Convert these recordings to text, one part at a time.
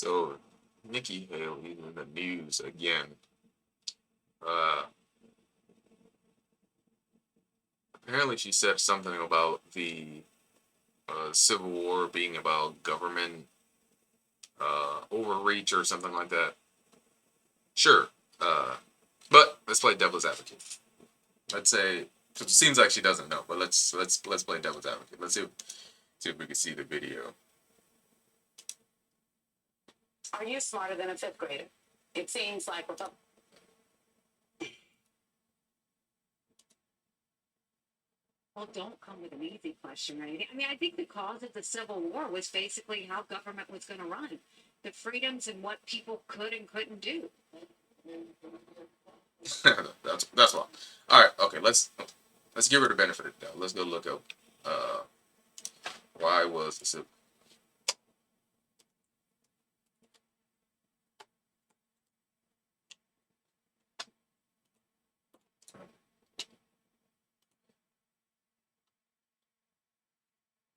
So, Nikki Haley in the news again. Uh, Apparently, she said something about the Civil War being about government overreach or something like that. Sure, uh, but let's play devil's advocate. Let's say, 'cause it seems like she doesn't know, but let's play devil's advocate. See if we can see the video. Are you smarter than a fifth grader? It seems like with a well, don't come with an easy question or anything. I mean, I think the cause of the Civil War was basically how government was going to run, the freedoms and what people could and couldn't do. That's all. All right, okay. Let's give her the benefit of the doubt. Let's go look up uh, why was the Civil.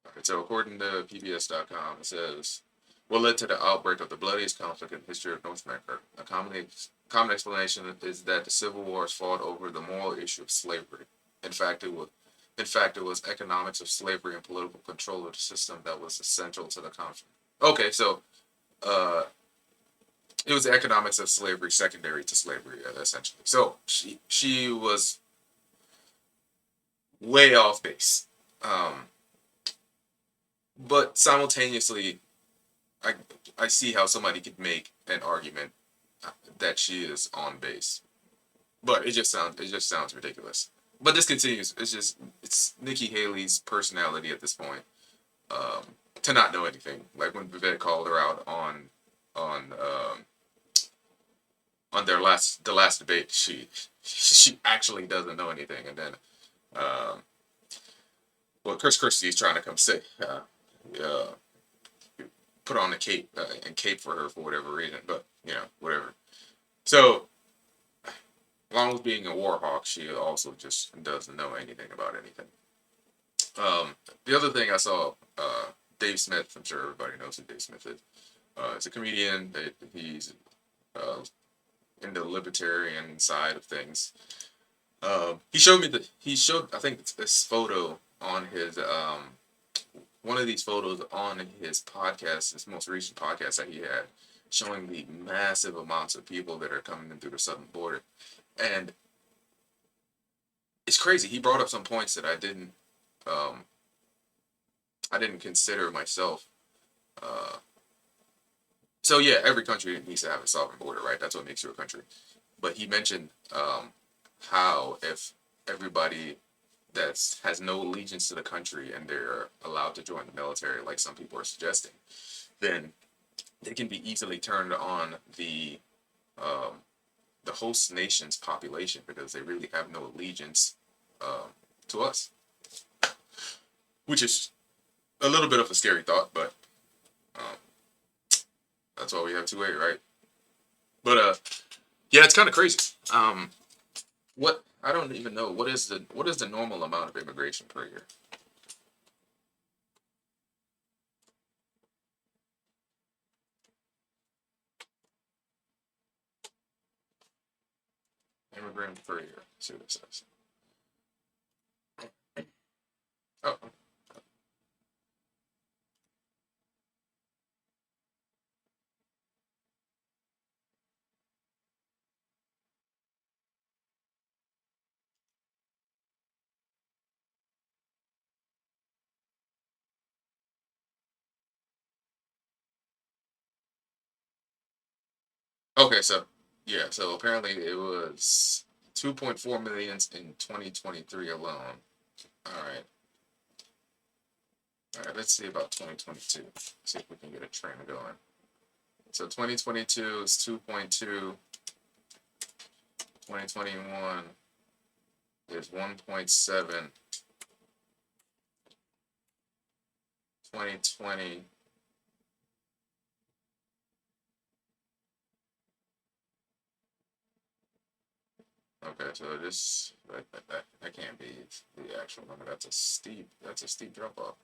Okay, so according to PBS.com, it says what led to the outbreak of the bloodiest conflict in the history of North America. Common explanation is that the Civil Wars fought over the moral issue of slavery. In fact, it was economics of slavery and political control of the system that was essential to the conflict. Okay, so uh, it was the economics of slavery secondary to slavery, essentially. So she was way off base, um, but simultaneously, I I see how somebody could make an argument that she is on base, but it just sounds ridiculous. But this continues. It's Nikki Haley's personality at this point, um, to not know anything. Like when Vivek called her out on on the last debate, she actually doesn't know anything, and then um, well, Chris Christie is trying to come say uh, put on a cape and cape for her for whatever reason, but whatever. So along with being a war hawk, she also just doesn't know anything about anything. The other thing I saw, Dave Smith. I'm sure everybody knows who Dave Smith is. He's a comedian. He's uh, in the libertarian side of things. He showed I think this photo on his one of these photos on his podcast, his most recent podcast that he had, showing the massive amounts of people that are coming in through the southern border, and it's crazy. He brought up some points that um, I didn't consider myself. Uh, so yeah, every country needs to have a sovereign border, right? That's what makes you a country. But he mentioned how if everybody that has no allegiance to the country and they're allowed to join the military, like some people are suggesting, then they can be easily turned on um, the host nation's population because they really have no allegiance um, to us, which is a little bit of a scary thought, but um, that's why we have 2A, right? But yeah, it's kind of crazy. What I don't even know what is the normal amount of immigration per year? Immigrant per year. Let's see what it says. Oh, okay. So yeah, so apparently it was 2.4 million in 2023 alone. All right, all right. Let's see about 2022. See if we can get a trend going. So 2022 is 2.2. 2021 is 1.7. 2020. Okay, so that can't be the actual number. That's a steep drop off.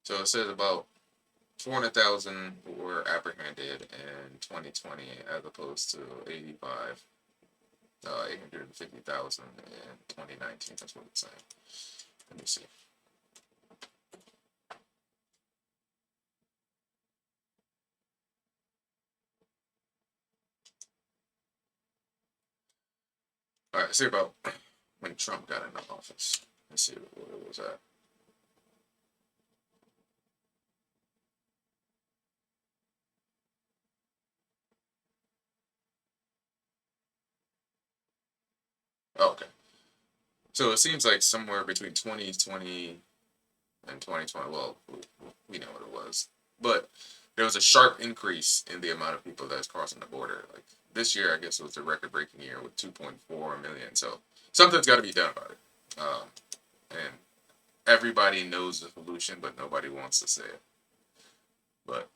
So it says about 400,000 were apprehended in 2020 as opposed to 850,000 in 2019. That's what it's saying. Let me see. All right, let's see about when Trump got into office. Let's see what it was at. Oh, okay. So it seems like somewhere between 2020 and 2020. Well, we know what it was, but there was a sharp increase in the amount of people that's crossing the border. Like this year, I guess it was a record-breaking year with 2.4 million. So something's got to be done about it. And everybody knows the solution, but nobody wants to say it. But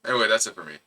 anyway, that's it for me.